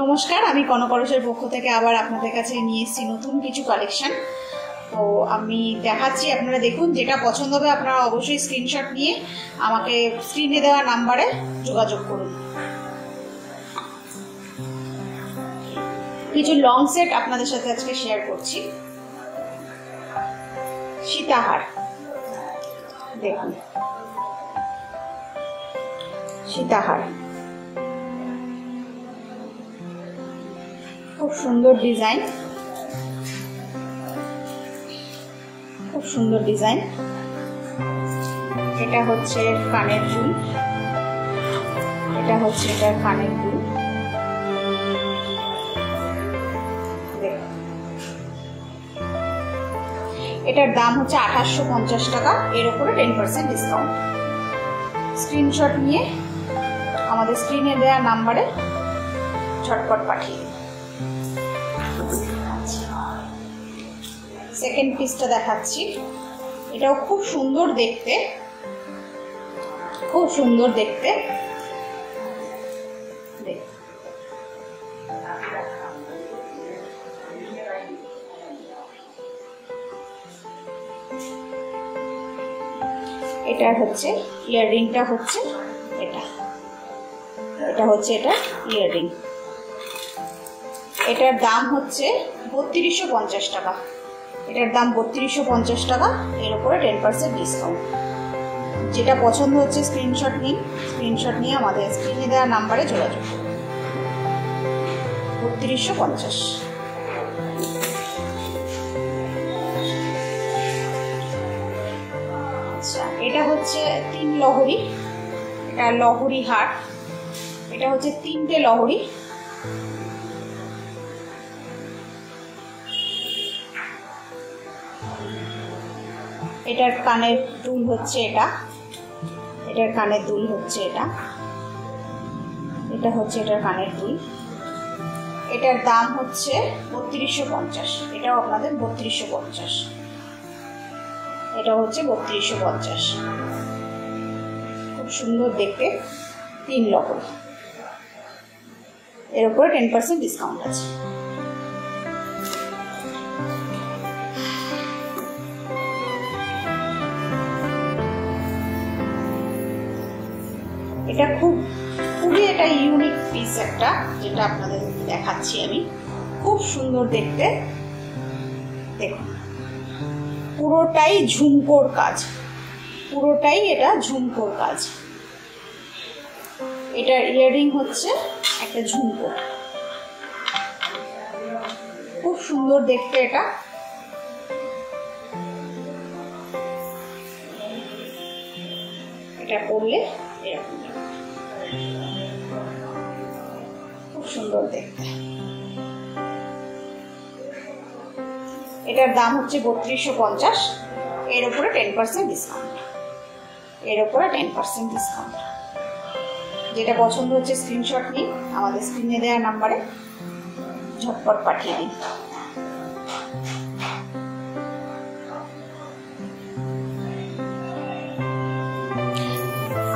নমস্কার, আমি কনকরসের পক্ষ থেকে আবার আপনাদের কাছে নিয়ে এসেছি নতুন কিছু কালেকশন। তো আমি দেখাচ্ছি, আপনারা দেখুন, যেটা পছন্দ হবে আপনারা অবশ্যই স্ক্রিনশট নিয়ে আমাকে স্ক্রিনে দেওয়া নাম্বারে যোগাযোগ করুন। কিছু লং সেট আপনাদের সাথে আজকে শেয়ার করছি। সীতাহার দেখুন, সীতাহার খুব সুন্দর ডিজাইন, খুব সুন্দর ডিজাইন। এটা হচ্ছে কানের দুল, এটা হচ্ছে এটার কানের দুল। এটার দাম হচ্ছে 2850 টাকা, এর উপরে 10% ডিসকাউন্ট। স্ক্রিনশট নিয়ে আমাদের স্ক্রিনে দেওয়া নাম্বারে ঝটপট পাঠিয়ে দিন। সেকেন্ড পিসটা দেখাচ্ছি, এটাও খুব সুন্দর দেখতে, খুব সুন্দর দেখতে। এটা হচ্ছে ইয়াররিংটা, হচ্ছে এটা, এটা হচ্ছে এটা ইয়াররিং। এটার দাম হচ্ছে 3250 টাকা, এটার দাম 3250 টাকা, এর উপরে 10% ডিসকাউন্ট। যেটা পছন্দ হচ্ছে স্ক্রিনশট নিন, স্ক্রিনশট নিয়ে আমাদের স্ক্রিনে দেওয়া নাম্বারে যোগাযোগ করুন। 3250। আচ্ছা, এটা হচ্ছে 3 লহরি, এটা লহরি হার, এটা হচ্ছে 3টে লহরি। এটার কানের দুল হচ্ছে এটা, এটার কানের দুল হচ্ছে এটা, এটা হচ্ছে এটার কানের দুল। এটার দাম হচ্ছে 3250, এটাও আপনাদের 3250, এটা হচ্ছে 3250। খুব সুন্দর দেখতে, 3 লহরি, এর উপরে 10% ডিসকাউন্ট আছে। এটা খুবই এটা ইউনিক পিস একটা, যেটা আপনাদের দেখাচ্ছি আমি। খুব সুন্দর দেখতে, দেখুন পুরোটাই ঝুমকোর কাজ, পুরোটাই এটা ঝুমকোর কাজ। এটার ইয়াররিং হচ্ছে একটা ঝুমকো, খুব সুন্দর দেখতে এটা। এটা পরলে এরকম খুব সুন্দর দেখতে। এটার দাম হচ্ছে 3250, এর উপরে 10% ডিসকাউন্ট, এর উপরে 10% ডিসকাউন্ট। যেটা পছন্দ হচ্ছে স্ক্রিনশট নিন, আমাদের স্ক্রিনে দেওয়া নাম্বারে ঝটপট পাঠিয়ে দিন।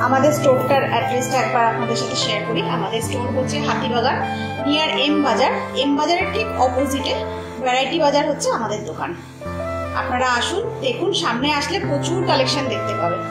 আমাদের স্টোরটার অ্যাড্রেসটা একবার আপনাদের সাথে শেয়ার করি। আমাদের স্টোর হচ্ছে হাতিবাগান, নিয়ার এম বাজার। এম বাজারের ঠিক অপোজিটে ভ্যারাইটি বাজার হচ্ছে আমাদের দোকান। আপনারা আসুন, দেখুন, সামনে আসলে প্রচুর কালেকশন দেখতে পাবেন।